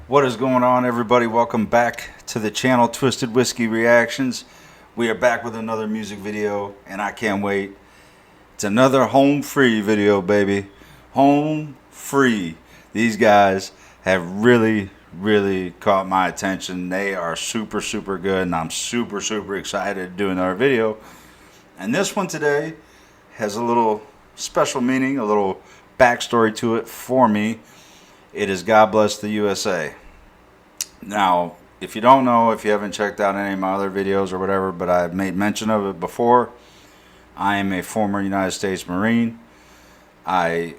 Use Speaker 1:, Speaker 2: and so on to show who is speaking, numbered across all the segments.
Speaker 1: What is going on, everybody? Welcome back to the channel, Twisted Whiskey Reactions. We are back with another music video, and I can't wait. It's another home free video, baby. Home free. These guys have really caught my attention. They are super good, and I'm super excited doing our video. And this one today has a little special meaning, a little backstory to it for me. It is God Bless the USA. Now, if you don't know, if you haven't checked out any of my other videos or whatever, but I've made mention of it before, I am a former United States Marine. I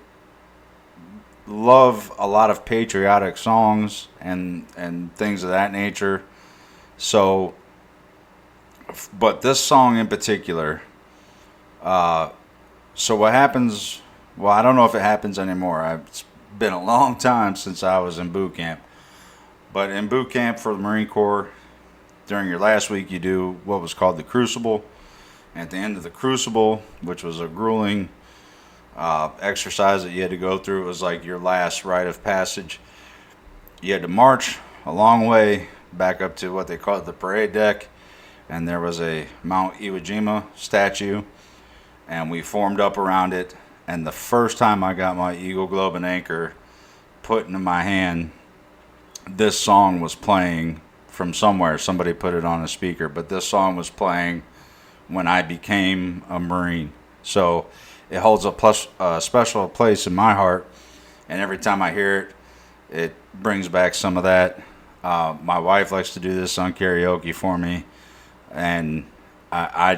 Speaker 1: love a lot of patriotic songs and things of that nature. So, but this song in particular, so what happens, well, I don't know if it happens anymore. It's been a long time since I was in boot camp. But in boot camp for the Marine Corps, during your last week, you do what was called the Crucible. And at the end of the Crucible, which was a grueling exercise that you had to go through, it was like your last rite of passage. You had to march a long way back up to what they called the parade deck. And there was a Mount Iwo Jima statue. And we formed up around it. And the first time I got my Eagle Globe and Anchor put into my hand, this song was playing from somewhere. Somebody put it on a speaker, but this song was playing when I became a Marine. So it holds a special place in my heart, and every time I hear it, it brings back some of that. My wife likes to do this on karaoke for me, and I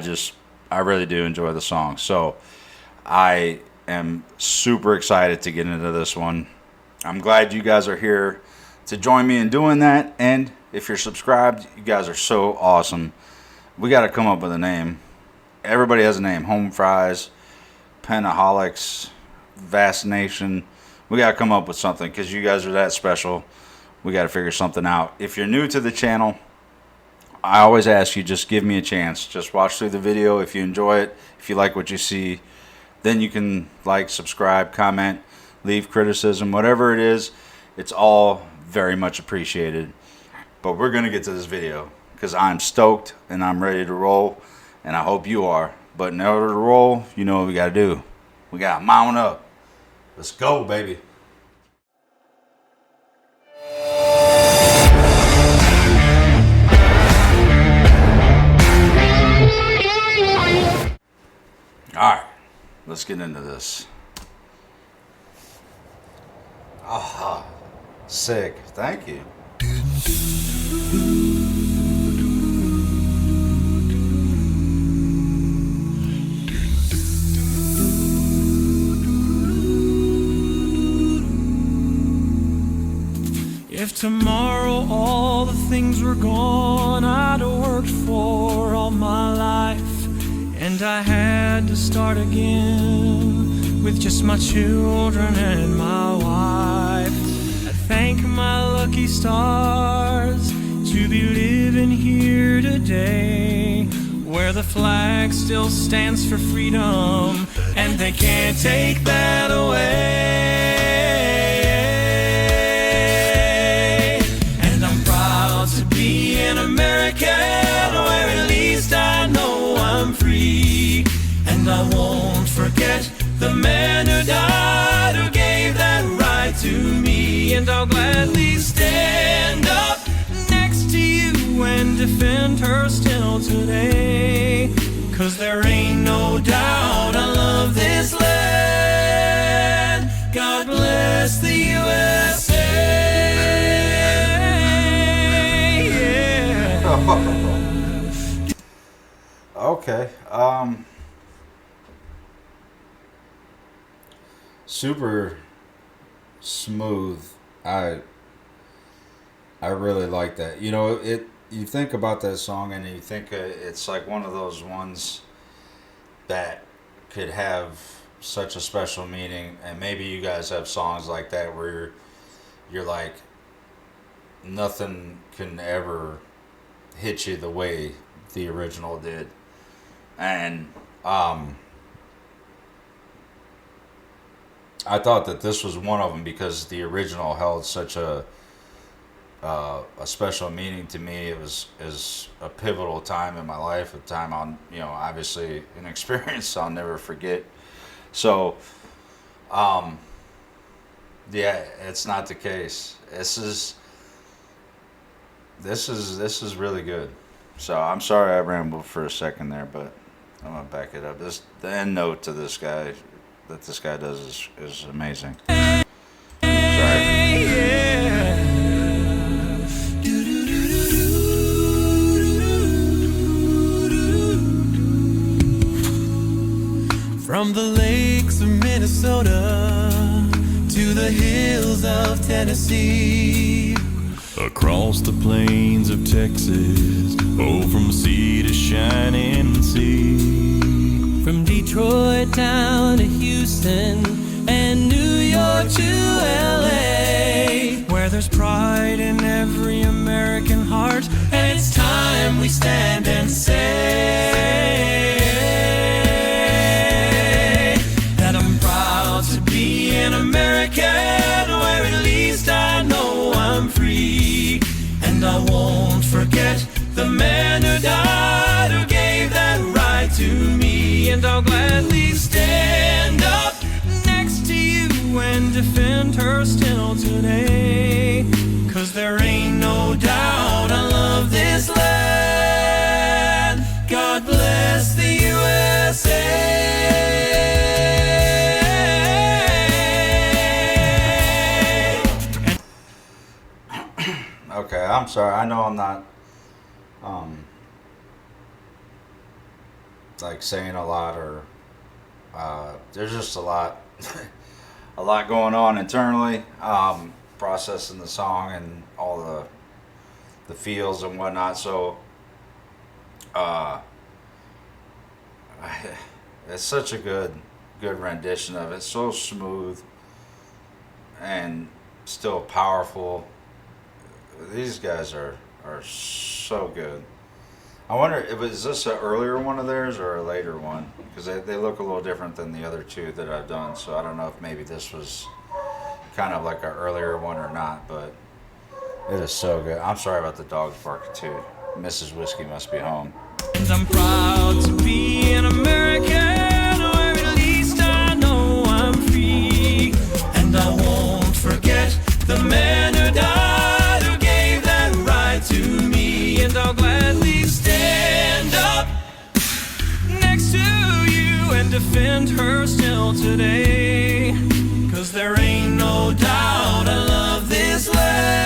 Speaker 1: really do enjoy the song. So I am super excited to get into this one. I'm glad you guys are here to join me in doing that, and if you're subscribed, you guys are so awesome. We got to come up with a name. Everybody has a name. Home Fries, Penaholics, Vast Nation. We got to come up with something because you guys are that special. We got to figure something out. If you're new to the channel, I always ask you, just give me a chance. Just watch through the video. If you enjoy it, if you like what you see, then you can like, subscribe, comment, leave criticism, whatever it is. It's all very much appreciated. But we're going to get to this video because I'm stoked and I'm ready to roll, and I hope you are. But in order to roll, you know what we got to do. We got to mount up. Let's go, baby. Alright, let's get into this. Ah, sick. Thank you.
Speaker 2: If tomorrow all the things were gone I'd worked for all my life, and I had to start again with just my children and my wife, I'd thank my lucky stars to be living here today, where the flag still stands for freedom, and they can't take that away. And I'm proud to be an American, where at least I know I'm free. And I won't forget the man who died, who gave that right to me. And I'll gladly stand up next to you and defend her still today, 'cause there ain't no doubt I love this land. God bless the USA. Yeah.
Speaker 1: Okay. Super smooth. I really like that. You know, you think about that song and you think it's like one of those ones that could have such a special meaning, and maybe you guys have songs like that where you're like, nothing can ever hit you the way the original did. And I thought that this was one of them because the original held such a a special meaning to me. It was is a pivotal time in my life, a time I'll, obviously an experience I'll never forget. So, yeah, it's not the case. This is really good. So I'm sorry I rambled for a second there, but I'm gonna back it up. The end note to this guy that this guy does is amazing. Sorry.
Speaker 2: From the lakes of Minnesota to the hills of Tennessee, across the plains of Texas, oh, from sea to shining sea, from Detroit down to Houston and New York to LA, where there's pride in every American heart, and it's time we stand and say that I'm proud to be an American, where at least I know I'm free. And I won't forget the man who died, who gave that right to me. And I'll gladly stand up next to you and defend her still today. 'Cause there ain't no doubt I love this land. God bless the USA.
Speaker 1: Okay, I'm sorry. I know I'm not like saying a lot, or there's just a lot a lot going on internally, processing the song and all the feels and whatnot. So it's such a good rendition of it. So smooth and still powerful. These guys are so good. I wonder, is this an earlier one of theirs or a later one? Because they look a little different than the other two that I've done. So I don't know if maybe this was kind of like an earlier one or not. But it is so good. I'm sorry about the dogs barking too. Mrs. Whiskey must be home.
Speaker 2: And I'm proud to be an American, or at least I know I'm free. And I won't forget the man who died, who gave that right to me. And I'll gladly stand up next to you and defend her still today. 'Cause there ain't no doubt I love this land.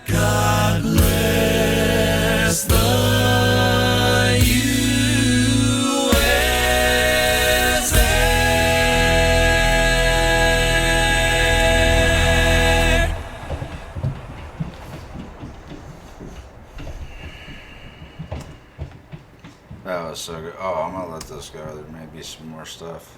Speaker 2: God bless the USA.
Speaker 1: That was so good. Oh, I'm gonna let this go. There may be some more stuff.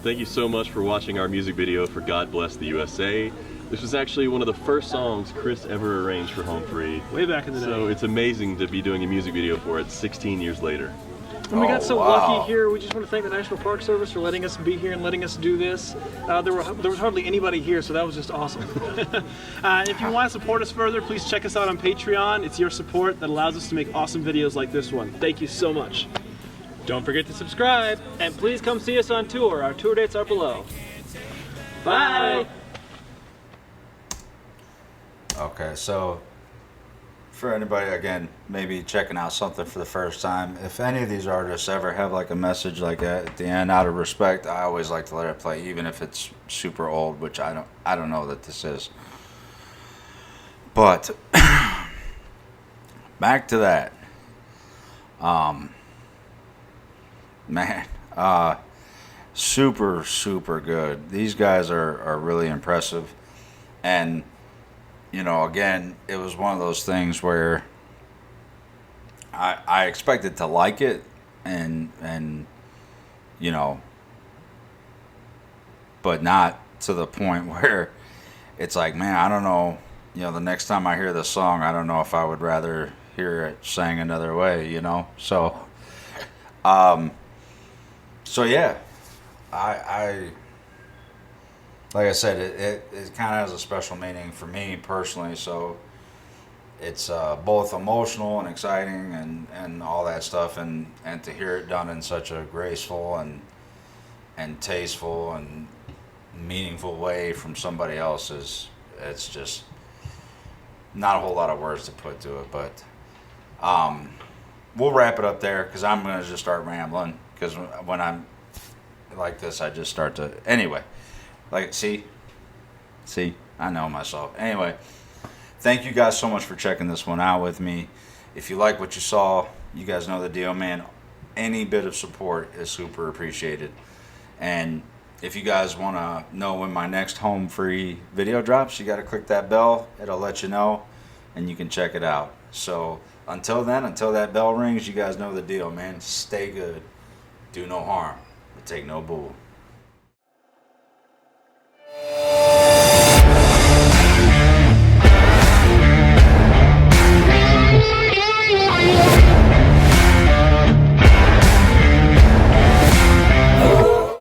Speaker 3: Thank you so much for watching our music video for God Bless the USA. This was actually one of the first songs Chris ever arranged for Home Free.
Speaker 4: Way back in the day.
Speaker 3: So it's amazing to be doing a music video for it 16 years later.
Speaker 4: And we got so
Speaker 1: wow.
Speaker 4: lucky here. We just want to thank the National Park Service for letting us be here and letting us do this. There was hardly anybody here, so that was just awesome. If you want to support us further, please check us out on Patreon. It's your support that allows us to make awesome videos like this one. Thank you so much. Don't forget to subscribe, and please come see us on tour. Our tour dates are below. Bye!
Speaker 1: Okay, so for anybody, again, maybe checking out something for the first time, if any of these artists ever have like a message like that at the end, out of respect, I always like to let it play, even if it's super old, which I don't know that this is. But back to that. Man, super, super good. These guys are really impressive. And, again, it was one of those things where I expected to like it and but not to the point where it's like, man, I don't know, the next time I hear this song, I don't know if I would rather hear it sang another way, So yeah, I like I said, it kind of has a special meaning for me personally. So it's both emotional and exciting and all that stuff, and to hear it done in such a graceful and tasteful and meaningful way from somebody else it's just not a whole lot of words to put to it. But we'll wrap it up there because I'm gonna just start rambling, because when I'm like this I just start to see I know myself. Anyway, thank you guys so much for checking this one out with me. If you like what you saw, you guys know the deal, man. Any bit of support is super appreciated. And if you guys want to know when my next home free video drops, you got to click that bell. It'll let you know, and you can check it out. So until then, until that bell rings, you guys know the deal, man. Stay good, do no harm, but take no bull.